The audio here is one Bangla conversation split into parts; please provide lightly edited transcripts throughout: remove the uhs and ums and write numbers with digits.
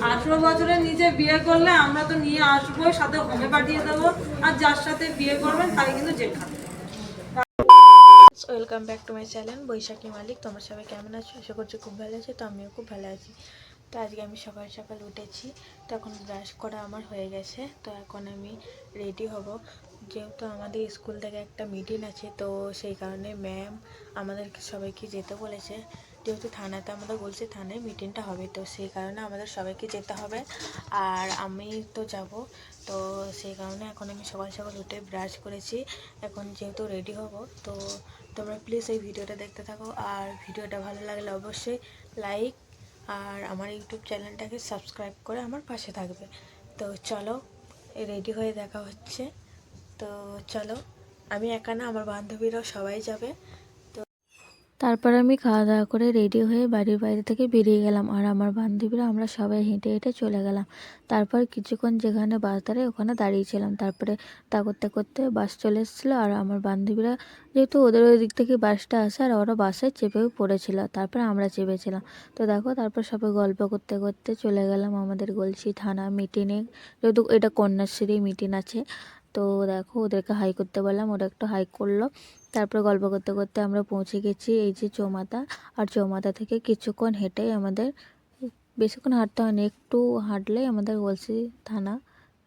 18 বছরের নিচে বিয়ে করলে আমরা তো নিয়ে আসবো, সাথে হোমে পাঠিয়ে দেবো, আর যার সাথে বিয়ে করবেন তাকে কিন্তু জেল খাবে। Welcome back to my channel Baishakhi Malik. তোমরা সবাই কেমন আছো? আশা করছি খুব ভালো আছে। তো আমিও খুব ভালো আছি। তো আজকে আমি সকাল সকাল উঠেছি, তো এখন ব্রাশ করা আমার হয়ে গেছে। তো এখন আমি রেডি হব, যেহেতু আমাদের স্কুল থেকে একটা মিটিং আছে। তো সেই কারণে ম্যাম আমাদেরকে সবাইকে যেতে বলেছে, যেহেতু থানাতে আমাদের বলছে থানায় মিটিংটা হবে, তো সেই কারণে আমাদের সবাইকে যেতে হবে। আর আমি তো যাব, তো সেই কারণে এখন আমি সকাল সকাল উঠে ব্রাশ করেছি। এখন যেহেতু রেডি হব, তো তোমরা প্লিজ এই ভিডিওটা দেখতে থাকো। আর ভিডিওটা ভালো লাগলে অবশ্যই লাইক আর আমার ইউটিউব চ্যানেলটাকে সাবস্ক্রাইব করে আমার পাশে থাকবে। তো চলো, রেডি হয়ে দেখা হচ্ছে। তো চলো, আমি একা না, আমার বান্ধবীরাও সবাই যাবে। তারপর আমি খাওয়া দাওয়া করে রেডি হয়ে বাড়ির বাইরে থেকে বেরিয়ে গেলাম, আর আমার বান্ধবীরা আমরা সবাই হেঁটে হেঁটে চলে গেলাম। তারপর কিছুক্ষণ যেখানে বাস দাঁড়ায় ওখানে দাঁড়িয়েছিলাম। তারপরে তা করতে করতে বাস চলে এসেছিলো, আর আমার বান্ধবীরা যেহেতু ওদের ওই দিক থেকে বাসটা আসে, আর ওরা বাসে চেপেও পড়েছিল, তারপরে আমরা চেপেছিলাম। তো দেখো, তারপর সবাই গল্প করতে করতে চলে গেলাম আমাদের গলসি থানা মিটিংয়ে, যেহেতু এটা কন্যাশ্রী মিটিং আছে। তো দেখো, ওদেরকে হাই করতে বললাম, ওরা একটু হাই করলো। তারপরে গল্প করতে করতে আমরা পৌঁছে গেছি এই যে চৌমাথা। আর চৌমাথা থেকে কিছুক্ষণ হেঁটে আমাদের, বেশিক্ষণ হাঁটতে হয়নি, একটু হাঁটলেই আমাদের গলসি থানা।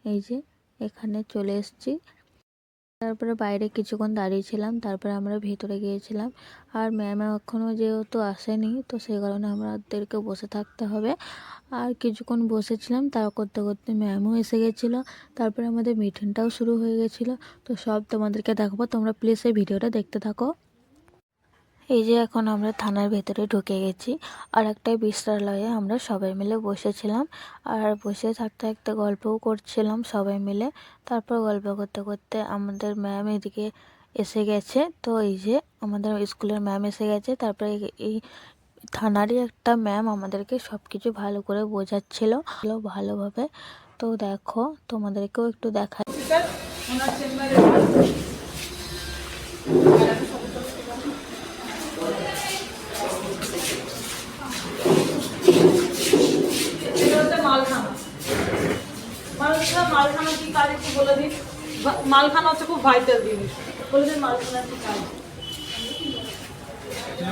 এই যে এখানে চলে এসেছি। তারপরে বাইরে কিছুক্ষণ দাঁড়িয়েছিলাম, তারপরে আমরা ভেতরে গিয়েছিলাম। আর ম্যাম এখনও যেহেতু আসেনি, তো সেই কারণে আমাদেরকে বসে থাকতে হবে। আর কিছুক্ষণ বসেছিলাম, তা করতে করতে ম্যামও এসে গেছিলো। তারপরে আমাদের মিটিংটাও শুরু হয়ে গেছিলো। তো সব তোমাদেরকে দেখাবো, তোমরা প্লিজ এই ভিডিওটা দেখতে থাকো। এই যে এখন আমরা থানার ভেতরে ঢুকে গেছি, আর একটা বিশ্রামলয়ে আমরা সবাই মিলে বসেছিলাম। আর বসে থাকতে থাকতে গল্পও করছিলাম সবাই মিলে। তারপর গল্প করতে করতে আমাদের ম্যাম এদিকে এসে গেছে। তো এই যে আমাদের স্কুলের ম্যাম এসে গেছে। তারপরে এই থানারই একটা ম্যাম আমাদেরকে সব কিছু ভালো করে বোঝাচ্ছিল ভালোভাবে। তো দেখো, তোমাদেরকেও একটু দেখাই। মালখানা কি কাজ একটু বলে দিন। মালখানা হচ্ছে খুব ভাইটাল জিনিস, বলে দিন মালখানা কি কাজ।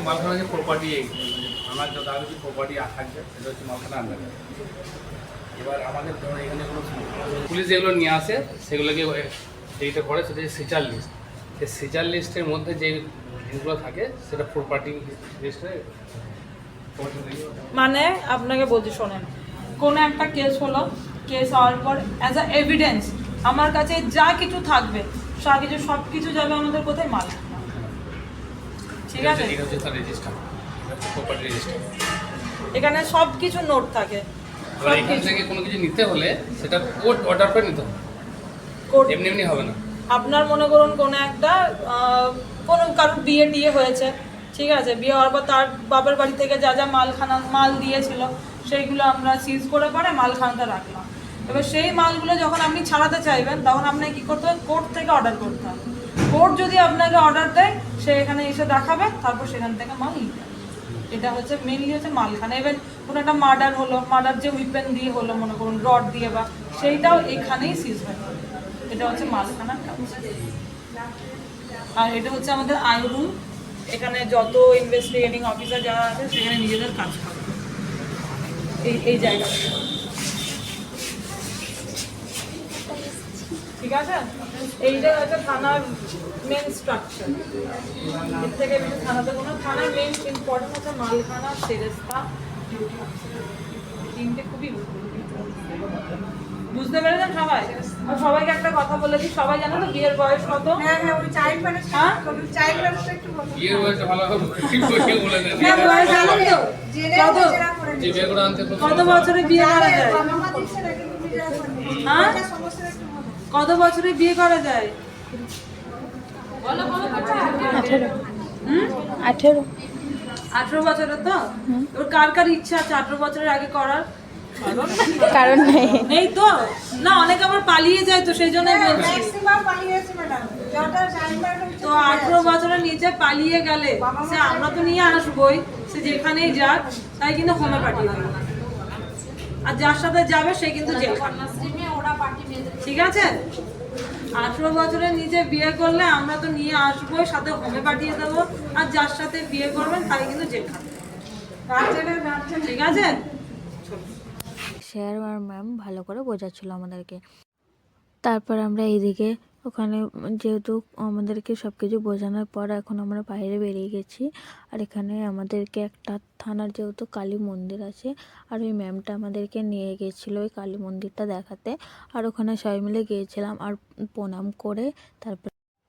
মালখানা যে প্রপার্টি, আমার যত আগে যে প্রপার্টি থাকবে সেটা হচ্ছে মালখানা আন্ডারে। এবার আমাদের ধরুন এখানে পুলিশ যেগুলো নিয়ে আসে সেগুলোকে যেটা করে সেটা হচ্ছে সিচার লিস্ট। সেই সিচার লিস্টের মধ্যে যে জিনিসগুলো থাকে সেটা প্রপার্টি লিস্টে। মানে আপনাকে বলছি, শোনেন, কোনো একটা কেস হলো, কেস হওয়ার পর অ্যাজ আ এভিডেন্স আমার কাছে যা কিছু থাকবে সব কিছু যাবে আমাদের কোথায়? মালখানা। ঠিক আছে, এটা হচ্ছে তার রেজিস্টার, প্রপার্টি রেজিস্টার। এখানে সব কিছু নোট থাকে। এখান থেকে কোনো কিছু নিতে হলে সেটা কোর্ট অর্ডার করে নিতে হবে, এমনি এমনি হবে না। আপনার মনে করুন কোনো একটা কোনো কারোর বিয়ে টিয়ে হয়েছে, ঠিক আছে, বিয়ে হওয়ার পর তার বাবার বাড়ি থেকে যা যা মাল দিয়েছিল সেইগুলো আমরা সিজ করে পরে মালখানাতে রাখলাম। এবার সেই মালগুলো যখন আপনি ছাড়াতে চাইবেন তখন আপনাকে কী করতে হবে? কোর্ট থেকে অর্ডার করতে হবে। কোর্ট যদি আপনাকে অর্ডার দেয়, সে এখানে এসে দেখাবে, তারপর সেখান থেকে মাল নিতে হবে। এটা হচ্ছে মেনলি হচ্ছে মালখানা। এবার কোনো একটা মার্ডার হলো, মার্ডার যে উইপেন দিয়ে হলো, মনে করুন রড দিয়ে, বা সেইটাও এখানেই সিজ হয়। এটা হচ্ছে মালখানার কাজ। আর এটা হচ্ছে আমাদের আই রুম। এখানে যত ইনভেস্টিগেটিং অফিসার যারা আছে সেখানে নিজেদের কাজ করে এই জায়গাটা, ঠিক আছে। এইটা হচ্ছে থানার মেন স্ট্রাকচার। এর থেকে বেশি থানাতে কোনো, থানার মেন ইম্পর্টেন্ট হচ্ছে মালখানা, সেরেস্তা, ডিউটি অফিসার। তিনটে খুবই বুঝতে পেরেছেন সবাই? আর সবাইকে একটা কথা বলে দিই, সবাই জানো তো বিয়ের বয়স কত? বিয়ের বয়সটা ভালো হবে, ঠিক করে বলে দেন। যে বিয়ে করে আনতে কত বছরে বিয়ে করা যায়? হ্যাঁ, কত বছরে বিয়ে করা যায়? 18 বছরে। তো ওর কার কার ইচ্ছা আছে 18 বছরের আগে করার? কারণ নেই তো না, অনেকে আবার পালিয়ে যায়, তো সেই জন্যই বলছি। তো 18 বছরের নিচে পালিয়ে গেলে সে আমরা তো নিয়ে আসবোই, সে যেখানেই যাক, তাই কিন্তু হোমে পাঠিয়ে দেবো। আর যার সাথে যাবে সে কিন্তু জেল খাটবে। ঠিক আছে, 18 বছরের নিচে বিয়ে করলে আমরা তো নিয়ে আসবো, সাথে হোমে পাঠিয়ে দেবো, আর যার সাথে বিয়ে করবেন তাকে কিন্তু জেল খাটবে। ঠিক আছে। স্যার আর ম্যাম ভালো করে বোঝাচ্ছিল আমাদেরকে। তারপর আমরা এইদিকে ওখানে যেহেতু আমাদেরকে সব কিছু বোঝানোর পর এখন আমরা বাইরে বেরিয়ে গেছি। আর এখানে আমাদেরকে একটা থানার যেহেতু কালী মন্দির আছে, আর ওই ম্যামটা আমাদেরকে নিয়ে গিয়েছিলো ওই কালী মন্দিরটা দেখাতে। আর ওখানে সবাই মিলে গিয়েছিলাম আর প্রণাম করে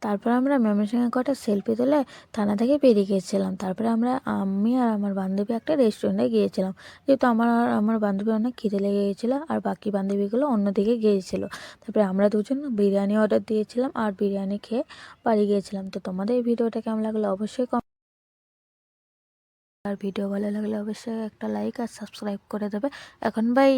তারপর আমরা ম্যামের সঙ্গে কটা সেলফি তুলে থানা থেকে বেরিয়ে গিয়েছিলাম। তারপরে আমি আর আমার বান্ধবী একটা রেস্টুরেন্টে গিয়েছিলাম, যেহেতু আমার বান্ধবী অনেক খিদে লেগে গিয়েছিলো আর বাকি বান্ধবীগুলো অন্যদিকে গিয়েছিলো। তারপরে আমরা দুজন বিরিয়ানি অর্ডার দিয়েছিলাম আর বিরিয়ানি খেয়ে বাড়ি গিয়েছিলাম। তো তোমাদের এই ভিডিওটা কেমন লাগলো অবশ্যই আর ভিডিও ভালো লাগলে অবশ্যই একটা লাইক আর সাবস্ক্রাইব করে দেবে। এখন বাই।